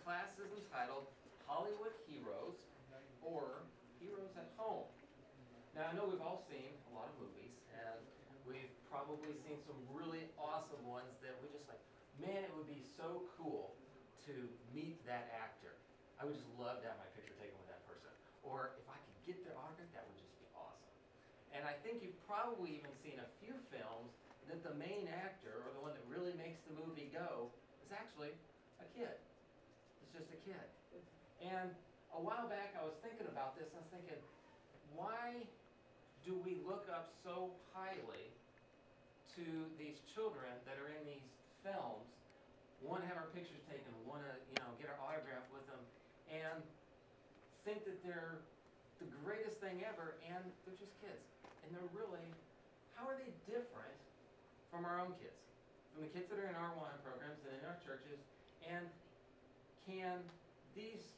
class is entitled Hollywood Heroes or Heroes at Home. Now I know we've all seen a lot of movies, and we've probably seen some really awesome ones that we just like, man, it would be so cool to meet that actor. I would just love to have my picture taken with that person. Or if I could get their autograph, that would just be awesome. And I think you've probably even seen a few films that the main actor, or the one that really makes the movie go, is actually a kid. It's just a kid. And a while back I was thinking about this, and I was thinking, why do we look up so highly to these children that are in these films, want to have our pictures taken, want to get our autograph with them, and think that they're the greatest thing ever, and they're just kids. And they're really, how are they different from our own kids? From the kids that are in our Awana programs and in our churches, and can these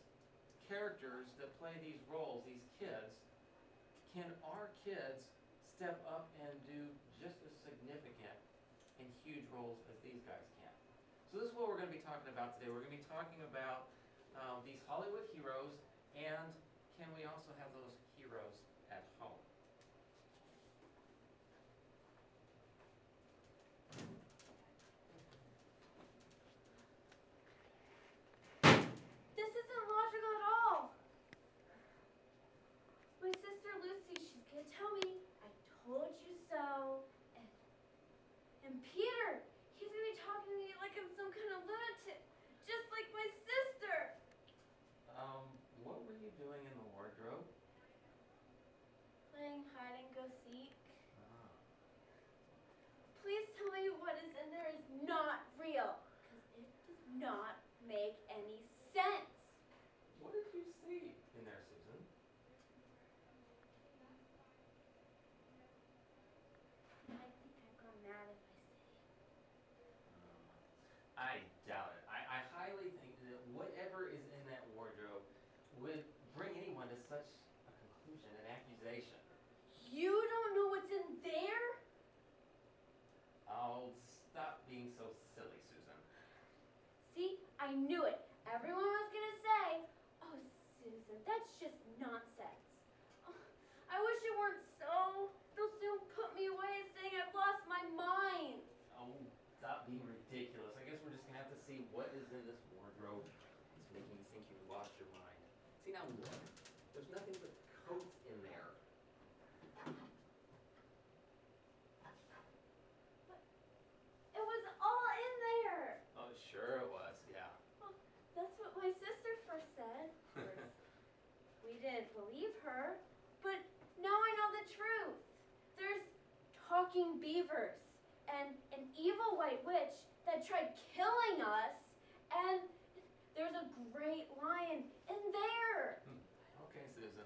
characters that play these roles, these kids, can our kids step up and do just as significant and huge roles as these guys can? So this is what we're going to be talking about today. We're going to be talking about these Hollywood heroes, and can we also have those heroes at home? This isn't logical at all. My sister Lucy, she's gonna tell me, I told you so. And Peter, he's gonna be talking to me like I'm some kind of lunatic, just like my sister. What were you doing in the wardrobe? Playing hide and go seek. Please tell me what is in there is not real, because it does not make any sense. What did you see in there, Susan? I think I've gone mad if I say I doubt it. I highly think that whatever is in that wardrobe would bring anyone to such a conclusion, an accusation. it. You don't know what's in there? Oh, stop being so silly, Susan. See, I knew it. Everyone was gonna say, oh, Susan, that's just nonsense. Oh, I wish it weren't so. They'll soon put me away saying I've lost my mind. Oh, stop being ridiculous. I guess we're just going to have to see what is in this wardrobe. It's making you think you've lost your mind. See, now look. There's nothing but coats in there. But it was all in there. Oh, sure it was, yeah. Well, that's what my sister first said. Of course, we didn't believe her, but now I know the truth. There's talking beavers and an evil white witch that tried killing us, and there's a great lion in there. Okay, Susan.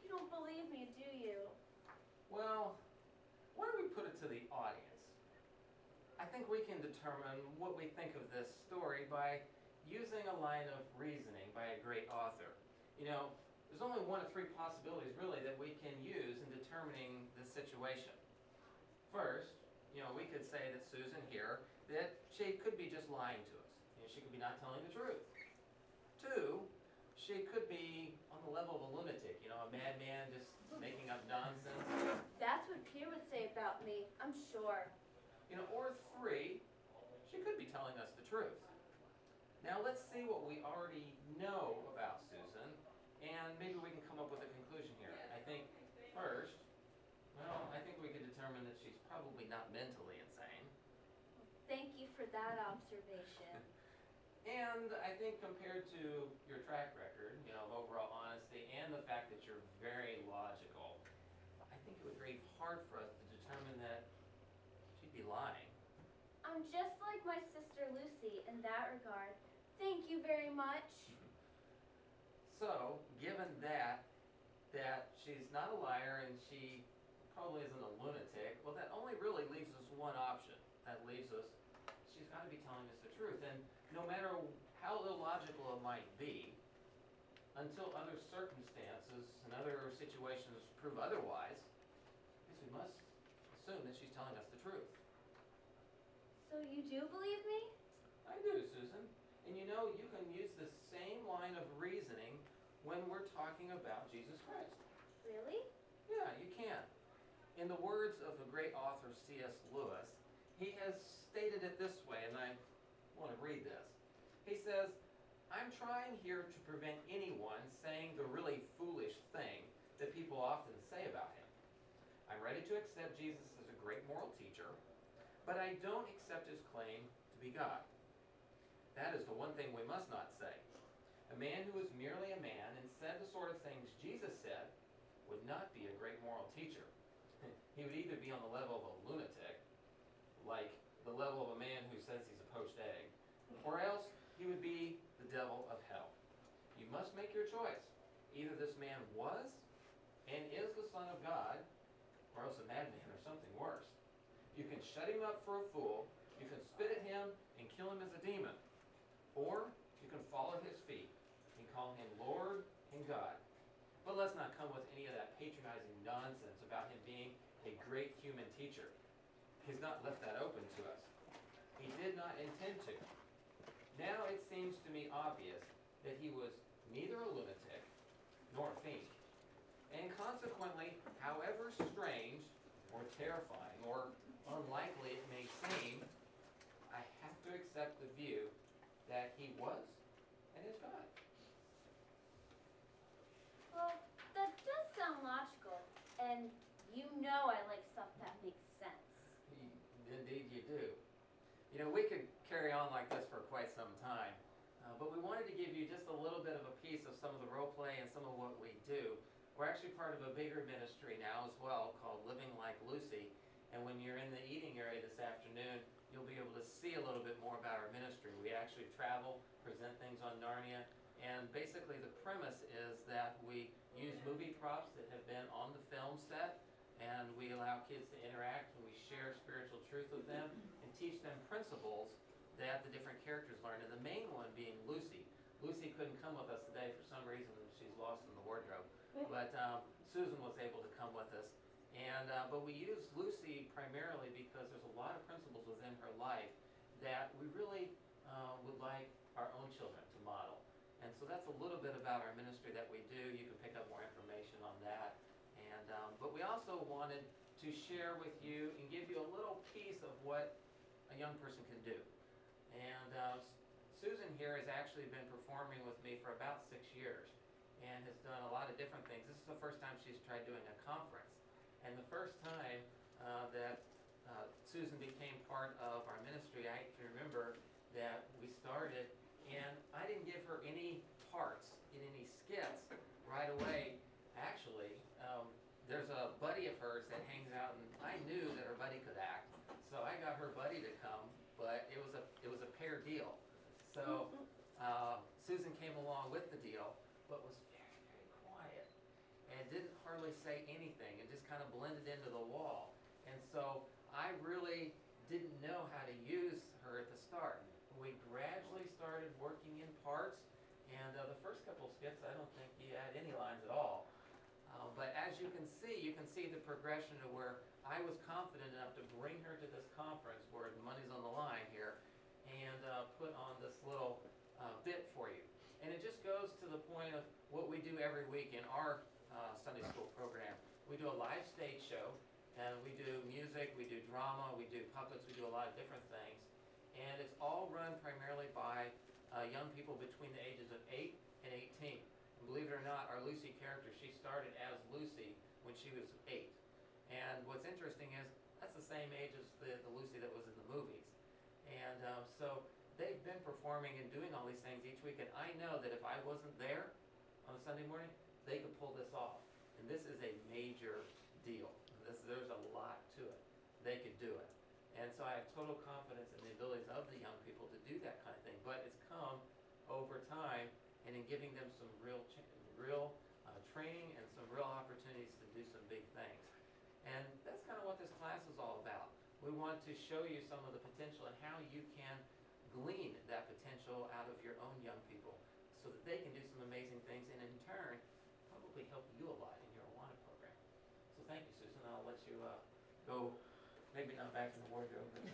You don't believe me, do you? Well, why don't we put it to the audience? I think we can determine what we think of this story by using a line of reasoning by a great author. You know, there's only one of three possibilities, really, that we can use in determining this situation. First, we could say that Susan here, that she could be just lying to us. She could be not telling the truth. Two, she could be on the level of a lunatic, a madman just making up nonsense. That's what Peter would say about me, I'm sure. Or three, she could be telling us the truth. Now let's see what we already know about Susan, and maybe we can come up with a conclusion here. I think first, I think we could determine that she's probably not mentally insane. Thank you for that observation. And I think compared to your track record, of overall honesty and the fact that you're very logical, I think it would be hard for us to determine that she'd be lying. I'm just like my sister Lucy in that regard. Thank you very much. So, given that she's not a liar and she probably isn't a lunatic, well, that only really leaves us one option. That leaves us, she's got to be telling us the truth. And no matter how illogical it might be, until other circumstances and other situations prove otherwise, I guess we must assume that she's telling us the truth. So you do believe me? I do, Susan. when we're talking about Jesus Christ. Really? Yeah, you can. In the words of the great author C.S. Lewis, he has stated it this way, and I want to read this. He says, "I'm trying here to prevent anyone saying the really foolish thing that people often say about him. I'm ready to accept Jesus as a great moral teacher, but I don't accept his claim to be God. That is the one thing we must not say. A man who is merely a man and said the sort of things Jesus said would not be a great moral teacher. He would either be on the level of a lunatic, like the level of a man who says he's a poached egg, or else he would be the devil of hell. You must make your choice. Either this man was and is the Son of God, or else a madman or something worse. You can shut him up for a fool, you can spit at him and kill him as a demon, or you can fall at his feet and call him Lord and God. But let's not come with any of that patronizing nonsense about him being a great human teacher. He's not left that open to us. He did not intend to. Now it seems to me obvious that he was neither a lunatic nor a fiend. And consequently, however strange or terrifying or unlikely it may seem, I have to accept the view that he was and is God." Well, that does sound logical, and you know I like stuff that makes sense. Indeed you do. You know, we could carry on like this for quite some time, but we wanted to give you just a little bit of a piece of some of the role play and some of what we do. We're actually part of a bigger ministry now as well called Living Like Lucy, and when you're in the eating area this afternoon, you'll be able to see a little bit more about our ministry. We actually travel, present things on Narnia, and basically the premise is that we use movie props that have been on the film set, and we allow kids to interact, and we share spiritual truth with them and teach them principles that the different characters learn, and the main one being Lucy. Lucy couldn't come with us today for some reason. She's lost in the wardrobe, but Susan was able to come with us. And but we use Lucy primarily because there's a lot of principles within her life that we really would like our own children to model. And so that's a little bit about our ministry that we do. You can pick up more information on that. And but we also wanted to share with you and give you a little piece of what a young person can do. And Susan here has actually been performing with me for about 6 years and has done a lot of different things. This is the first time she's tried doing a conference. And the first time that Susan became part of our ministry, I can remember that we started, and I didn't give her any parts in any skits right away. Actually, there's a buddy of hers that hangs out, and I knew that her buddy could act, so I got her buddy to come, but it was a pair deal. So Susan came along with the deal, but was very, very quiet and didn't hardly say anything and just kind of blended into the wall. And so I really didn't know how to use her at the start. We gradually started working in parts, and the first couple of skits, I don't think you had any lines at all. But as you can see the progression to where I was confident enough to bring her to this conference where the money's on the line here and put on this little bit for you. And it just goes to the point of what we do every week in our Sunday school program. We do a live stage show, and we do music, we do drama, we do puppets, we do a lot of different things. And it's all run primarily by young people between the ages of 8 and 18. And believe it or not, our Lucy character, she started as Lucy when she was 8. And what's interesting is that's the same age as the Lucy that was in the movies. And so they've been performing and doing all these things each week, and I know that if I wasn't there on a Sunday morning, they could pull this off. And this is a major deal. There's a lot to it. They could do it. And so I have total confidence in the abilities of the young people to do that kind of thing. But it's come over time and in giving them some real training and some real opportunities to do some big things. And that's kind of what this class is all about. We want to show you some of the potential and how you can glean that potential out of your own young people so that they can do some amazing things and in turn probably help you a lot in your Awana program. So thank you, Susan. I'll let you go, maybe not back in the wardrobe, but